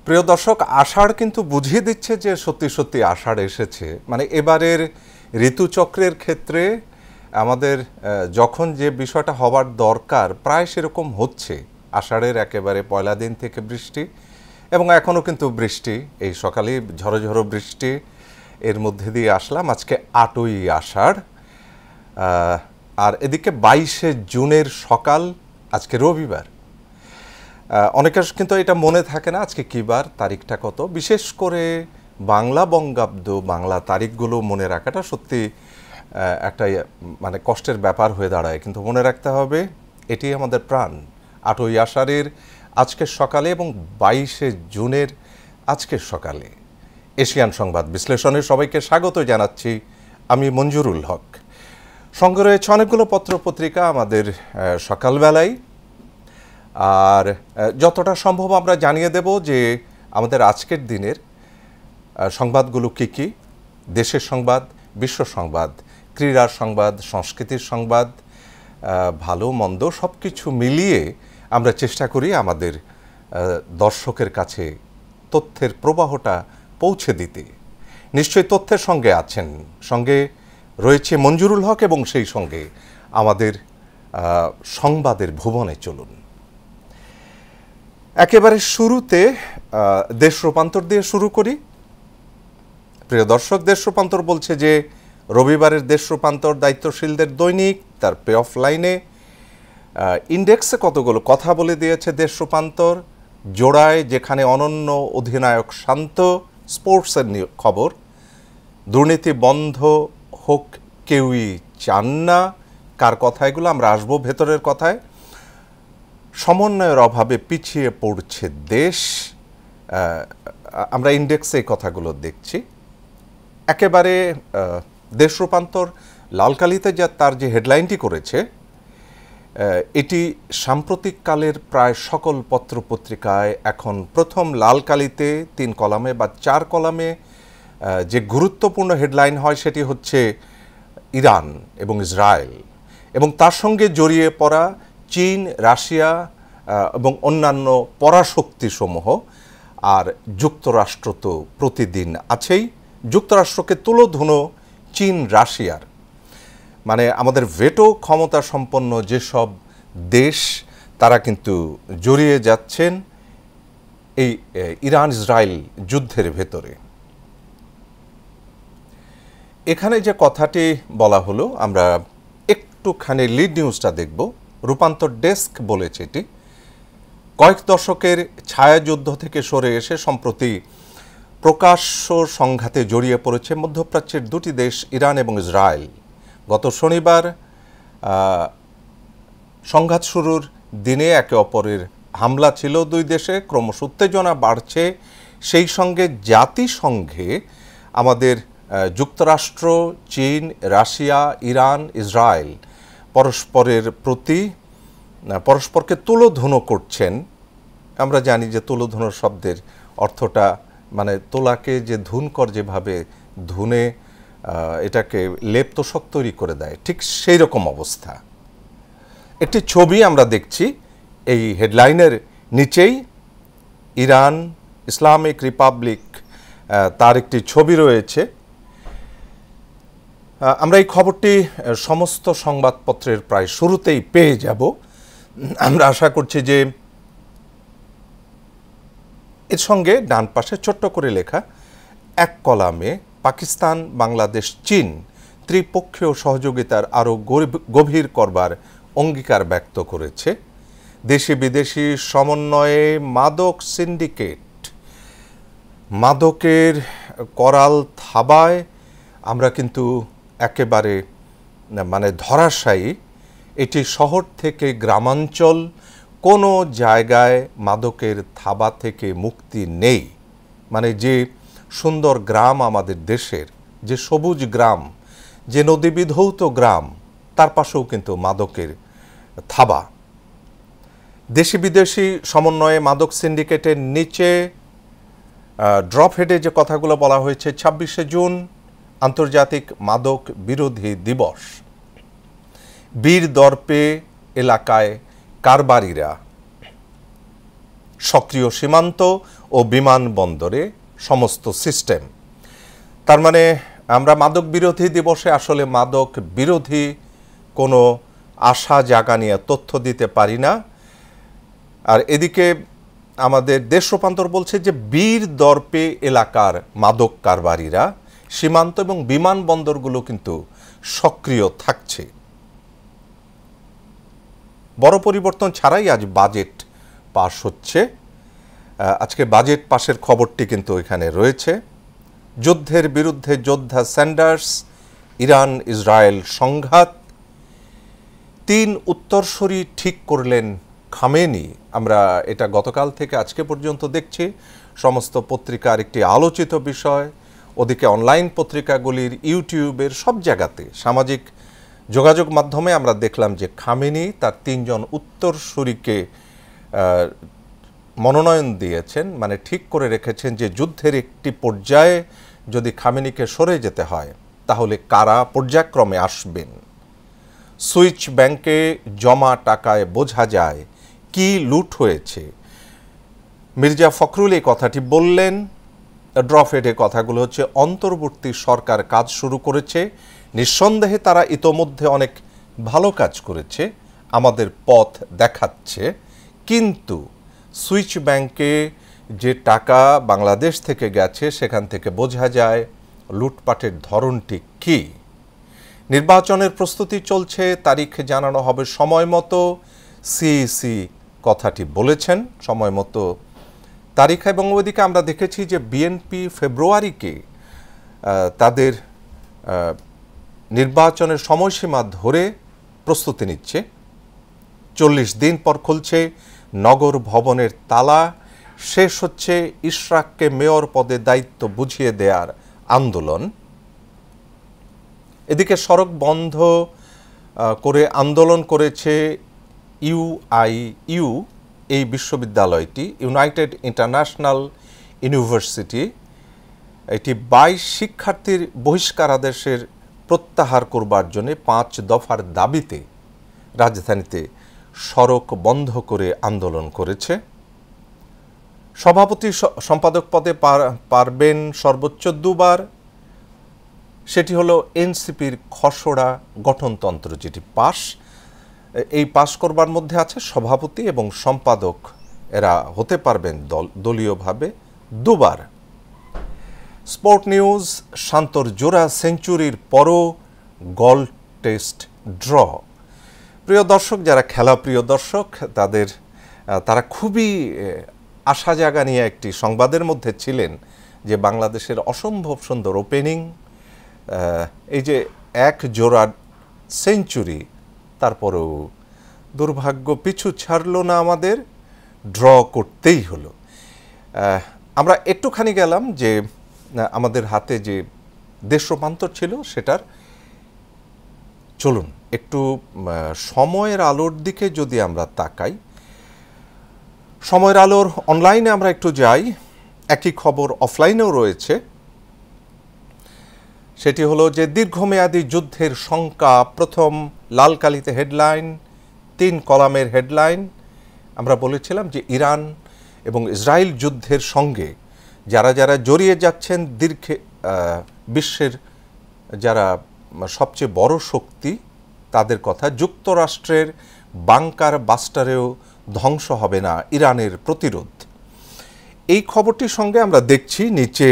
প্রিয় দর্শক, আষাঢ় কিন্তু বুঝিয়ে দিচ্ছে যে সত্যি সত্যি আষাঢ় এসেছে। মানে এবারের ঋতুচক্রের ক্ষেত্রে আমাদের যখন যে বিষয়টা হবার দরকার প্রায় সেরকম হচ্ছে। আষাঢ়ের একেবারে পয়লা দিন থেকে বৃষ্টি, এবং এখনও কিন্তু বৃষ্টি, এই সকালেই ঝড়ো ঝড়ো বৃষ্টি, এর মধ্যে দিয়ে আসলাম। আজকে 8ই আষাঢ়, আর এদিকে 22শে জুনের সকাল, আজকে রবিবার। অনেকের কিন্তু এটা মনে থাকে না আজকে কী বার, তারিখটা কত। বিশেষ করে বাংলা বঙ্গাব্দ, বাংলা তারিখগুলো মনে রাখাটা সত্যি একটা মানে কষ্টের ব্যাপার হয়ে দাঁড়ায়। কিন্তু মনে রাখতে হবে এটি আমাদের প্রাণ। 8ই আষাঢ়ের আজকের সকালে এবং 22শে জুনের আজকের সকালে এশিয়ান সংবাদ বিশ্লেষণে সবাইকে স্বাগত জানাচ্ছি। আমি মঞ্জুরুল হক। সঙ্গে রয়েছে অনেকগুলো পত্রপত্রিকা আমাদের সকালবেলায়, আর যতটা সম্ভব আমরা জানিয়ে দেব যে আমাদের আজকের দিনের সংবাদগুলো কী কী। দেশের সংবাদ, বিশ্ব সংবাদ, ক্রীড়ার সংবাদ, সংস্কৃতির সংবাদ, ভালো মন্দ সব কিছু মিলিয়ে আমরা চেষ্টা করি আমাদের দর্শকের কাছে তথ্যের প্রবাহটা পৌঁছে দিতে। নিশ্চয়ই তথ্যের সঙ্গে আছেন, সঙ্গে রয়েছে মঞ্জুরুল হক, এবং সেই সঙ্গে আমাদের সংবাদের ভুবনে চলুন। একেবারে শুরুতে দেশ রূপান্তর দিয়ে শুরু করি। প্রিয় দর্শক, দেশ রূপান্তর বলছে যে রবিবারের দেশ রূপান্তর দায়িত্বশীলদের দৈনিক তার পে অফ লাইনে ইন্ডেক্সে কতগুলো কথা বলে দিয়েছে। দেশ রূপান্তর জোড়ায় যেখানে অনন্য অধিনায়ক শান্ত, স্পোর্টসের খবর, দুর্নীতি বন্ধ হোক কেউই চান না। কার কথা এগুলো? আমরা আসবো ভেতরের কথায়। সমন্বয়ের অভাবে পিছিয়ে পড়ছে দেশ, আমরা ইন্ডেক্সে এই কথাগুলো দেখছি। একেবারে দেশ রূপান্তর লালকালিতে যা তার যে হেডলাইনটি করেছে, এটি সাম্প্রতিককালের প্রায় সকল পত্রপত্রিকায় এখন প্রথম লালকালিতে 3 কলামে বা 4 কলামে যে গুরুত্বপূর্ণ হেডলাইন হয় সেটি হচ্ছে ইরান এবং ইসরায়েল, এবং তার সঙ্গে জড়িয়ে পড়া চীন, রাশিয়া এবং অন্যান্য পরাশক্তিসমূহ। আর যুক্তরাষ্ট্র তো প্রতিদিন আছেই। যুক্তরাষ্ট্রকে তুলোধুনো চীন, রাশিয়ার, মানে আমাদের ভেটো ক্ষমতা সম্পন্ন যেসব দেশ তারা কিন্তু জড়িয়ে যাচ্ছেন এই ইরান ইসরায়েল যুদ্ধের ভেতরে। এখানে যে কথাটি বলা হলো, আমরা একটুখানি লিড নিউজটা দেখব। রূপান্তর ডেস্ক বলেছে এটি কয়েক দশকের ছায়াযুদ্ধ থেকে সরে এসে সম্প্রতি প্রকাশ্য সংঘাতে জড়িয়ে পড়েছে মধ্যপ্রাচ্যের দুটি দেশ, ইরান এবং ইসরায়েল। গত শনিবার সংঘাত শুরুর দিনে একে অপরের হামলা ছিল দুই দেশে। ক্রমশ উত্তেজনা বাড়ছে। সেই সঙ্গে জাতিসংঘে আমাদের যুক্তরাষ্ট্র, চীন, রাশিয়া, ইরান, ইসরায়েল পরস্পরকে তুলোধুনো করছেন। আমরা জানি যে তুলোধুনো শব্দের অর্থটা মানে তোলাকে যে ধুনকর যেভাবে ধুনে এটাকে লেপ তোষক তৈরি করে দেয়, ঠিক সেই রকম অবস্থা। একটি ছবি আমরা দেখছি এই হেডলাইনের নিচেই, ইরান ইসলামিক রিপাবলিক, তার একটি ছবি রয়েছে। আমরা এই খবরটি সমস্ত সংবাদপত্রের প্রায় শুরুতেই পেয়ে যাব। আমরা আশা করছি যে এর সঙ্গে ডান পাশে ছোট্ট করে লেখা এক কলামে পাকিস্তান, বাংলাদেশ, চীন ত্রিপক্ষীয় সহযোগিতার আরও গভীর করবার অঙ্গীকার ব্যক্ত করেছে। দেশি বিদেশি সমন্বয়ে মাদক সিন্ডিকেট, মাদকের করাল থাবায় আমরা কিন্তু একেবারে মানে ধরাশায়ী। এটি শহর থেকে গ্রামাঞ্চল, কোনো জায়গায় মাদকের থাবা থেকে মুক্তি নেই। মানে যে সুন্দর গ্রাম আমাদের দেশের, যে সবুজ গ্রাম, যে নদীবিধৌত গ্রাম, তার পাশেও কিন্তু মাদকের থাবা। দেশি বিদেশি সমন্বয়ে মাদক সিন্ডিকেটের নিচে ড্রপ হেডে যে কথাগুলো বলা হয়েছে, 26শে জুন আন্তর্জাতিক মাদক বিরোধী দিবস। বীর দর্পে এলাকায় কারবারিরা সক্রিয় সীমান্ত ও বিমানবন্দরে সমস্ত সিস্টেম। তার মানে আমরা মাদক বিরোধী দিবসে আসলে মাদক বিরোধী কোনো আশা জাগা নিয়ে তথ্য দিতে পারি না। আর এদিকে আমাদের দেশ রূপান্তর বলছে যে বীর দর্পে এলাকার মাদক কারবারিরা সীমান্ত এবং বিমানবন্দরগুলো কিন্তু সক্রিয় থাকছে। বড় পরিবর্তন ছাড়াই আজ বাজেট পাশ হচ্ছে। আজকে বাজেট পাশের খবরটি কিন্তু এখানে রয়েছে। যুদ্ধের বিরুদ্ধে যোদ্ধা স্যান্ডার্স, ইরান ইসরায়েল সংঘাত, 3 উত্তরসূরি ঠিক করলেন খামেনি। আমরা এটা গতকাল থেকে আজকে পর্যন্ত দেখছি, সমস্ত পত্রিকার একটি আলোচিত বিষয়। ওদিকে অনলাইন পত্রিকাগুলির, ইউটিউবের সব জায়গাতে, সামাজিক যোগাযোগ মাধ্যমে আমরা দেখলাম যে খামেনি তার 3 জন উত্তরসূরিকে মনোনয়ন দিয়েছেন, মানে ঠিক করে রেখেছেন যে যুদ্ধের একটি পর্যায়ে যদি খামেনিকে সরে যেতে হয় তাহলে কারা পর্যায়ক্রমে আসবেন। সুইচ ব্যাংকে জমা টাকায় বোঝা যায় কি লুট হয়েছে। মির্জা ফখরুল এই কথাটি বললেন। ড্রফেডে কথাগুলো হচ্ছে অন্তর্বর্তী সরকার কাজ শুরু করেছে, নিঃসন্দেহে তারা ইতোমধ্যে অনেক ভালো কাজ করেছে, আমাদের পথ দেখাচ্ছে, কিন্তু সুইচ ব্যাংকে যে টাকা বাংলাদেশ থেকে গেছে সেখান থেকে বোঝা যায় লুটপাটের ধরনটি কী। নির্বাচনের প্রস্তুতি চলছে, তারিখ জানানো হবে সময় মতো। সিইসি কথাটি বলেছেন, সময় মতো তারিখ। এবং ওইদিকে আমরা দেখেছি যে বিএনপি ফেব্রুয়ারিকে তাদের নির্বাচনের সময়সীমা ধরে প্রস্তুতি নিচ্ছে। 40 দিন পর খুলছে নগর ভবনের তালা, শেষ হচ্ছে ইশরাককে মেয়র পদে দায়িত্ব বুঝিয়ে দেওয়ার আন্দোলন। এদিকে সড়ক বন্ধ করে আন্দোলন করেছে ইউআইইউ, এই বিশ্ববিদ্যালয়টি, ইউনাইটেড ইন্টারন্যাশনাল ইউনিভার্সিটি। এটি 22 শিক্ষার্থীর বহিষ্কারাদেশের প্রত্যাহার করবার জন্য 5 দফার দাবিতে রাজধানীতে সড়ক বন্ধ করে আন্দোলন করেছে। সভাপতি সম্পাদক পদে পারবেন সর্বোচ্চ 2 বার। সেটি হলো এনসিপির খসড়া গঠনতন্ত্র যেটি পাশ, এই পাশ করবার মধ্যে আছে সভাপতি এবং সম্পাদক, এরা হতে পারবেন দলীয়ভাবে 2 বার। স্পোর্ট নিউজ, শান্তর জোড়া সেঞ্চুরির পরও গল টেস্ট ড্র। প্রিয় দর্শক, যারা খেলা প্রিয় দর্শক, তারা খুবই আশা জাগা নিয়ে একটি সংবাদের মধ্যে ছিলেন যে বাংলাদেশের অসম্ভব সুন্দর ওপেনিং, এই যে 1 জোড়া সেঞ্চুরি, তারপরেও দুর্ভাগ্য পিছু ছাড়ল না, আমাদের ড্র করতেই হলো। আমরা একটুখানি গেলাম যে আমাদের হাতে যে দেশ রূপান্তর ছিল সেটার, চলুন একটু সময়ের আলোর দিকে যদি আমরা তাকাই। সময়ের আলোর অনলাইনে আমরা একটু যাই, একই খবর অফলাইনেও রয়েছে। সেটি হলো যে দীর্ঘমেয়াদী যুদ্ধের শঙ্কা, প্রথম লাল কালিতে হেডলাইন, 3 কলামের হেডলাইন। আমরা বলেছিলাম যে ইরান এবং ইসরায়েল যুদ্ধের সঙ্গে যারা যারা জড়িয়ে যাচ্ছেন, বিশ্বের যারা সবচেয়ে বড় শক্তি তাদের কথা। যুক্তরাষ্ট্রের বাংকার বাস্টারেও ধ্বংস হবে না ইরানের প্রতিরোধ। এই খবরটির সঙ্গে আমরা দেখছি নিচে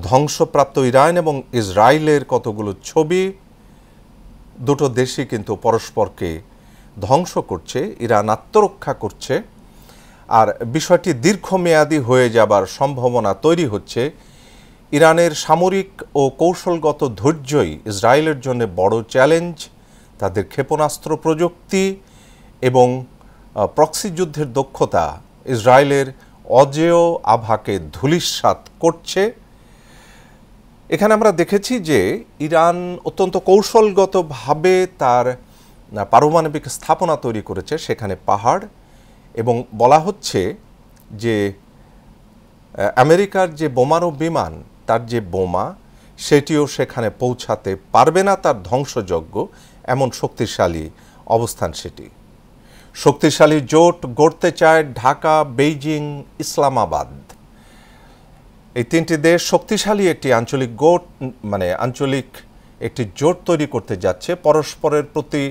ধ্বংসপ্রাপ্ত ইরান এবং ইসরায়েলের কতগুলো ছবি। দুটো দেশই কিন্তু পরস্পরকে ধ্বংস করছে, ইরান আত্মরক্ষা করছে। আর বিষয়টি দীর্ঘমেয়াদী হয়ে যাবার সম্ভাবনা তৈরি হচ্ছে। ইরানের সামরিক ও কৌশলগত ধৈর্যই ইসরায়েলের জন্য বড় চ্যালেঞ্জ। তাদের ক্ষেপণাস্ত্র প্রযুক্তি এবং প্রক্সি যুদ্ধের দক্ষতা ইসরায়েলের অজেয় আভাকে ধূলিসাৎ করছে। এখানে আমরা দেখেছি যে ইরান অত্যন্ত কৌশলগতভাবে তার পারমাণবিক স্থাপনা তৈরি করেছে, সেখানে পাহাড়, এবং বলা হচ্ছে যে আমেরিকার যে বোমারু বিমান, তার যে বোমা, সেটিও সেখানে পৌঁছাতে পারবে না, তার ধ্বংসযজ্ঞ, এমন শক্তিশালী অবস্থান সেটি। শক্তিশালী জোট গড়তে চায় ঢাকা, বেইজিং, ইসলামাবাদ। এই তিনটি দেশ শক্তিশালী একটি আঞ্চলিক একটি জোট তৈরি করতে যাচ্ছে। পরস্পরের প্রতি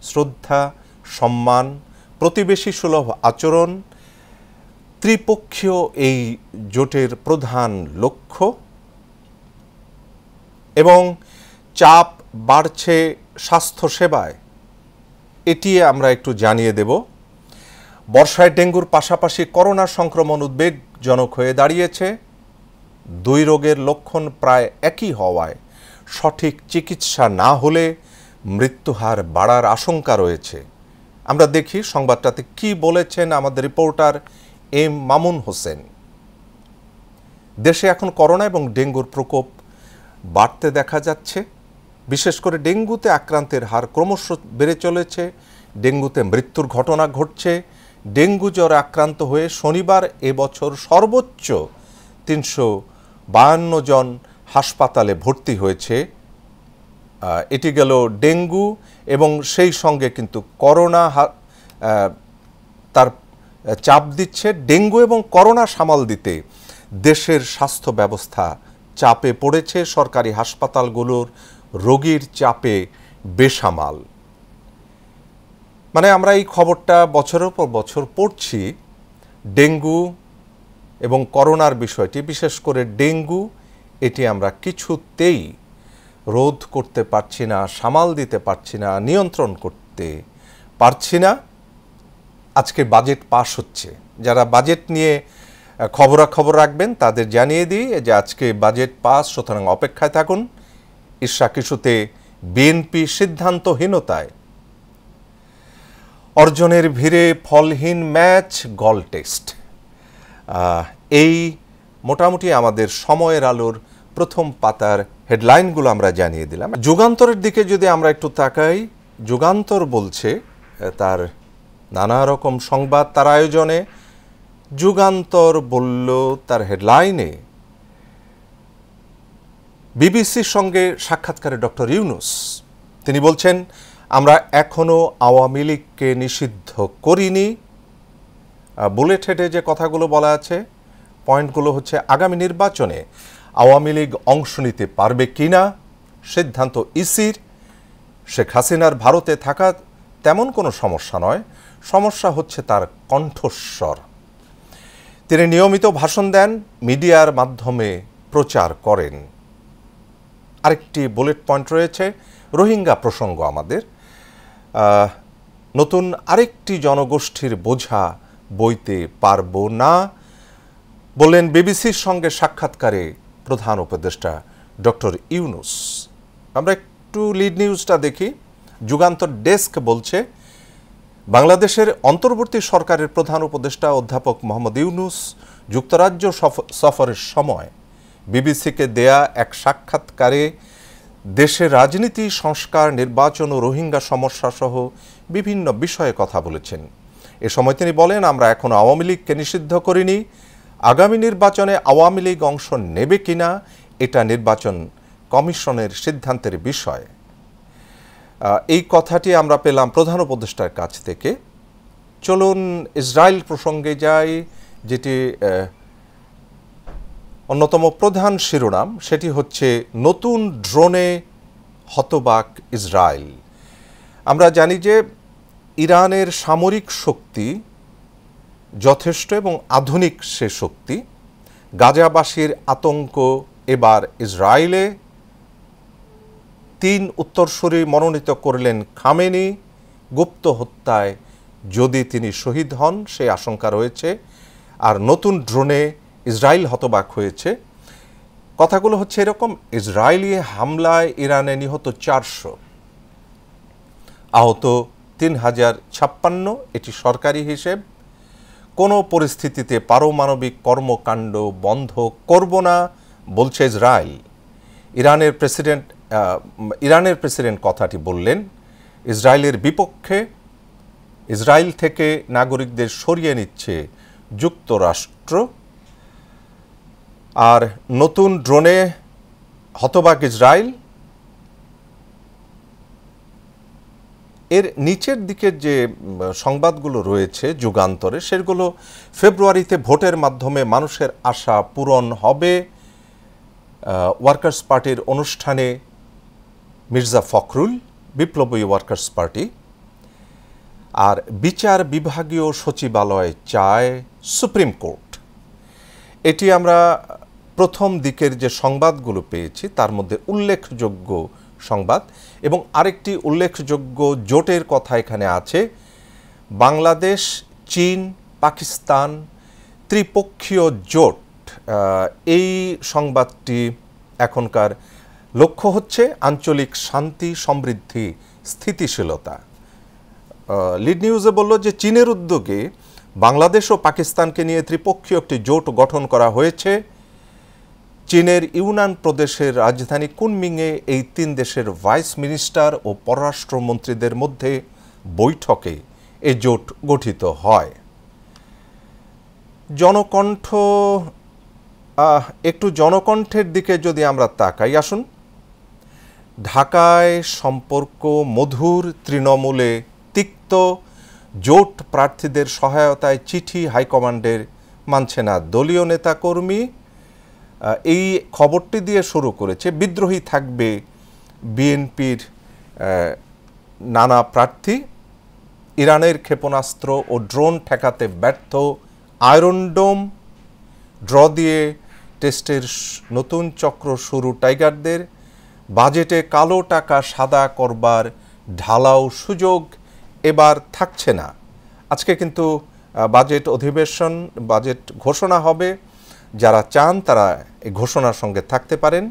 শ্রদ্ধা, সম্মান, প্রতিবেশী সুলভ আচরণ ত্রিপক্ষীয় এই জোটের প্রধান লক্ষ্য। এবং চাপ বাড়ছে স্বাস্থ্যসেবায়, এটি আমরা একটু জানিয়ে দেব। বর্ষায় ডেঙ্গুর পাশাপাশি করোনা সংক্রমণ উদ্বেগজনক হয়ে দাঁড়িয়েছে। দুই রোগের লক্ষণ প্রায় একই হওয়ায় সঠিক চিকিৎসা না হলে মৃত্যুহার বাড়ার আশঙ্কা রয়েছে। আমরা দেখি সংবাদটাতে কি বলেছেন আমাদের রিপোর্টার এম মামুন হোসেন। দেশে এখন করোনা এবং ডেঙ্গুর প্রকোপ বাড়তে দেখা যাচ্ছে। বিশেষ করে ডেঙ্গুতে আক্রান্তের হার ক্রমশ বেড়ে চলেছে, ডেঙ্গুতে মৃত্যুর ঘটনা ঘটছে। ডেঙ্গু জ্বরে আক্রান্ত হয়ে শনিবার এবছর সর্বোচ্চ 352 জন হাসপাতালে ভর্তি হয়েছে। এটি গেল ডেঙ্গু, এবং সেই সঙ্গে কিন্তু করোনা তার চাপ দিচ্ছে। ডেঙ্গু এবং করোনা সামাল দিতে দেশের স্বাস্থ্য ব্যবস্থা চাপে পড়েছে। সরকারি হাসপাতালগুলোর রোগীর চাপে বেসামাল। মানে আমরা এই খবরটা বছরের পর বছর পড়ছি। ডেঙ্গু এবং করোনার বিষয়টি, বিশেষ করে ডেঙ্গু, এটি আমরা কিছুতেই রোধ করতে পারছি না, সামাল দিতে পারছি না, নিয়ন্ত্রণ করতে পারছি না। আজকে বাজেট পাস হচ্ছে। যারা বাজেট নিয়ে খবরাখবর রাখবেন তাদের জানিয়ে দিই যে আজকে বাজেট পাস, সুতরাং অপেক্ষায় থাকুন। ঈর্ষা কিছুতে বিএনপি সিদ্ধান্তহীনতায়, অর্জনের ভিড়ে ফলহীন ম্যাচ, গল টেস্ট। এই মোটামুটি আমাদের সময়ের আলোর প্রথম পাতার হেডলাইনগুলো আমরা জানিয়ে দিলাম। যুগান্তরের দিকে যদি আমরা একটু তাকাই, যুগান্তর বলছে তার নানা রকম সংবাদ তার আয়োজনে। যুগান্তর বলল তার হেডলাইনে, বিবিসির সঙ্গে সাক্ষাৎকারে ডক্টর ইউনূস তিনি বলছেন, আমরা এখনও আওয়ামী লীগকে নিষিদ্ধ করিনি। বুলেট হেডে যে কথাগুলো বলা আছে, পয়েন্টগুলো হচ্ছে, আগামী নির্বাচনে আওয়ামী লীগ অংশ নিতে পারবে কিনা সিদ্ধান্ত ইসির। শেখ হাসিনার ভারতে থাকা তেমন কোনো সমস্যা নয়, সমস্যা হচ্ছে তার কণ্ঠস্বর। তিনি নিয়মিত ভাষণ দেন, মিডিয়ার মাধ্যমে প্রচার করেন। আরেকটি বুলেট পয়েন্ট রয়েছে, রোহিঙ্গা প্রসঙ্গ আমাদের। নতুন আরেকটি জনগোষ্ঠীর বোঝা বইতে পারবো না বললেন বিবিসির সঙ্গে সাক্ষাৎকারে প্রধান উপদেষ্টা ডক্টর ইউনূস। আমরা একটু লিড নিউজটা দেখি। যুগান্তর ডেস্ক বলছে, বাংলাদেশের অন্তর্বর্তী সরকারের প্রধান উপদেষ্টা অধ্যাপক মোহাম্মদ ইউনূস যুক্তরাজ্য সফরের সময় বিবিসিকে দেয়া এক সাক্ষাৎকারে দেশের রাজনীতি, সংস্কার, নির্বাচন ও রোহিঙ্গা সমস্যা সহ বিভিন্ন বিষয়ে কথা বলেছেন। এ সময় তিনি বলেন, আমরা এখনো আওয়ামী লীগকে নিষিদ্ধ করিনি। আগামী নির্বাচনে আওয়ামী লীগ অংশ নেবে কিনা এটা নির্বাচন কমিশনের সিদ্ধান্তের বিষয়। এই কথাটি আমরা পেলাম প্রধান উপদেষ্টার কাছ থেকে। চলুন ইসরায়েল প্রসঙ্গে যাই, যেটি অন্যতম প্রধান শিরোনাম। সেটি হচ্ছে নতুন ড্রোনে হতবাক ইসরায়েল। আমরা জানি যে ইরানের সামরিক শক্তি যথেষ্ট এবং আধুনিক সে শক্তি। গাজাবাসীর আতঙ্ক এবার ইসরায়েলে। 3 উত্তরসূরি মনোনীত করলেন খামেনি। গুপ্ত হত্যায় যদি তিনি শহীদ হন সে আশঙ্কা রয়েছে। আর নতুন ড্রোনে ইসরায়েল হতবাক হয়েছে। কথাগুলো হচ্ছে এরকম, ইসরায়েলি হামলায় ইরানে নিহত 400, আহত 3056, এটি সরকারি হিসেব। কোনো পরিস্থিতিতে পারমাণবিক কর্মকাণ্ড বন্ধ করব না বলছে ইসরায়েল। ইরানের প্রেসিডেন্ট কথাটি বললেন। ইসরায়েলের বিপক্ষে, ইসরায়েল থেকে নাগরিকদের সরিয়ে নিচ্ছে যুক্তরাষ্ট্র। আর নতুন ড্রোনে হতবাক ইসরায়েল, এর নিচের দিকের যে সংবাদগুলো রয়েছে যুগান্তরে, সেগুলো ফেব্রুয়ারিতে ভোটের মাধ্যমে মানুষের আশা পূরণ হবে, ওয়ার্কার্স পার্টির অনুষ্ঠানে মির্জা ফখরুল, বিপ্লবী ওয়ার্কার্স পার্টি, আর বিচার বিভাগীয় সচিবালয় চায় সুপ্রিম কোর্ট। এটি আমরা প্রথম দিকের যে সংবাদগুলো পেয়েছি তার মধ্যে উল্লেখযোগ্য সংবাদ। এবং আরেকটি উল্লেখযোগ্য জোটের কথা এখানে আছে, বাংলাদেশ, চীন, পাকিস্তান ত্রিপক্ষীয় জোট। এই সংবাদটি এখনকার লক্ষ্য হচ্ছে আঞ্চলিক শান্তি, সমৃদ্ধি, স্থিতিশীলতা। লিড নিউজে বলল যে চীনের উদ্যোগে বাংলাদেশ ও পাকিস্তানকে নিয়ে ত্রিপক্ষীয় একটি জোট গঠন করা হয়েছে। চীনের ইউনান প্রদেশের রাজধানী কুনমিংয়ে এই 3 দেশের ভাইস মিনিস্টার ও পররাষ্ট্রমন্ত্রীদের মধ্যে বৈঠকে এই জোট গঠিত হয়। জনকণ্ঠ, একটু জনকণ্ঠের দিকে যদি আমরা তাকাই, আসুন। ঢাকায় সম্পর্ক মধুর, তৃণমূলে তিক্ত, জোট প্রার্থীদের সহায়তায় চিঠি হাইকমান্ডের, মানছে না দলীয় নেতাকর্মী। এই খবরটি দিয়ে শুরু করেছে, বিদ্রোহী থাকবে বিএনপির নানা প্রার্থী, ইরানের ক্ষেপণাস্ত্র ও ড্রোন ঠেকাতে ব্যর্থ আয়রন ডোম, ড্র দিয়ে টেস্টের নতুন চক্র শুরু টাইগারদের, বাজেটে কালো টাকা সাদা করবার ঢালাও সুযোগ এবার থাকছে না। আজকে কিন্তু বাজেট অধিবেশন, বাজেট ঘোষণা হবে। যারা চান তারা এই ঘোষণার সঙ্গে থাকতে পারেন।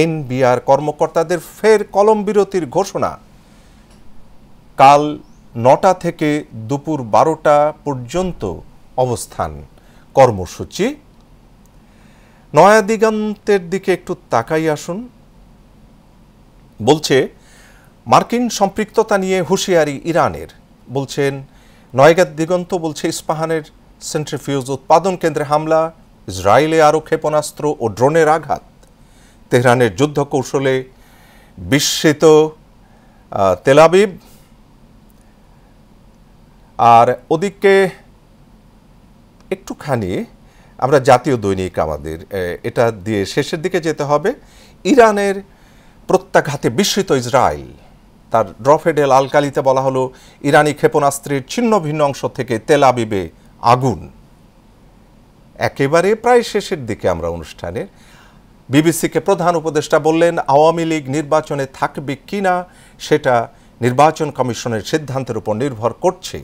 এনবিআর কর্মকর্তাদের ফের কলম বিরতির ঘোষণা। কাল 9টা থেকে দুপুর 12টা পর্যন্ত অবস্থান কর্মসূচি। নয়া দিগন্তের দিকে একটু তাকাই আসুন। বলছে মার্কিন সম্পৃক্ততা নিয়ে হুঁশিয়ারি ইরানের। বলছেন নয়া দিগন্ত বলছে ইস্পাহানের সেন্ট্রিফিউজ উৎপাদন কেন্দ্রে হামলা, ইসরায়েলে আরও ক্ষেপণাস্ত্র ও ড্রোনের আঘাত, তেহরানের যুদ্ধ কৌশলে বিস্মিত তেল আবিব। আর ওদিকে একটুখানি আমরা জাতীয় দৈনিক, আমাদের এটা দিয়ে শেষের দিকে যেতে হবে। ইরানের প্রত্যাঘাতে বিস্মিত ইসরায়েল। তার ড্রফেডেল আলকালিতে বলা হলো ইরানি ক্ষেপণাস্ত্রের ছিন্ন ভিন্ন অংশ থেকে তেল আবিবে আগুন। একেবারে প্রায় শেষের দিকে আমরা অনুষ্ঠানের। বিবিসিকে প্রধান উপদেষ্টা বললেন আওয়ামী লীগ নির্বাচনে থাকবে কিনা সেটা নির্বাচন কমিশনের সিদ্ধান্তের উপর নির্ভর করছে।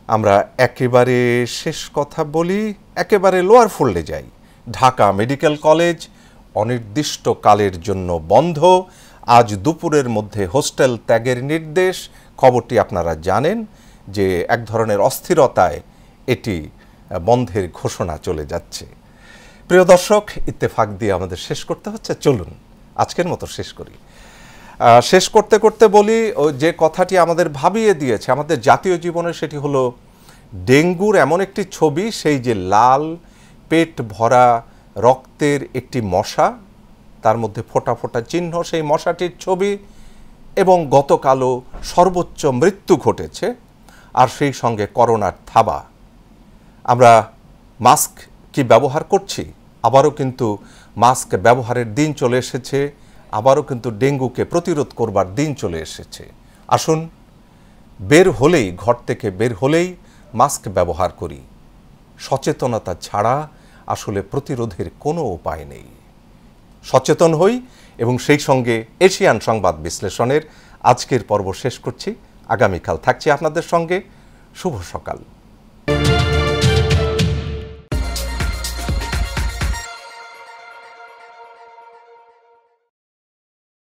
আমরা একেবারে শেষ কথা বলি, একেবারে লোয়ার ফোল্ডে যাই। ঢাকা মেডিকেল কলেজ অনির্দিষ্টকালের জন্য বন্ধ, আজ দুপুরের মধ্যে হোস্টেল ত্যাগের নির্দেশ। খবরটি আপনারা জানেন যে এক ধরনের অস্থিরতায় এটি বন্ধের ঘোষণা চলে যাচ্ছে। প্রিয় দর্শক, ইত্তেফাক দিয়ে আমাদের শেষ করতে হচ্ছে, চলুন আজকের মতো শেষ করি। শেষ করতে করতে বলি যে কথাটি আমাদের ভাবিয়ে দিয়েছে আমাদের জাতীয় জীবনে, সেটি হলো ডেঙ্গুর এমন একটি ছবি, সেই যে লাল পেট ভরা রক্তের একটি মশা, তার মধ্যে ফোঁটা ফোঁটা চিহ্ন, সেই মশাটির ছবি। এবং গতকালও সর্বোচ্চ মৃত্যু ঘটেছে, আর সেই সঙ্গে করোনার থাবা। আমরা মাস্ক কি ব্যবহার করছি? আবারও কিন্তু মাস্ক ব্যবহারের দিন চলে এসেছে, আবারও কিন্তু ডেঙ্গুকে প্রতিরোধ করবার দিন চলে এসেছে। আসুন বের হলেই, ঘর থেকে বের হলেই মাস্ক ব্যবহার করি। সচেতনতা ছাড়া আসলে প্রতিরোধের কোনো উপায় নেই। সচেতন হই এবং সেই সঙ্গে এশিয়ান সংবাদ বিশ্লেষণের আজকের পর্ব শেষ করছি। আগামীকাল থাকছি আপনাদের সঙ্গে। শুভ সকাল।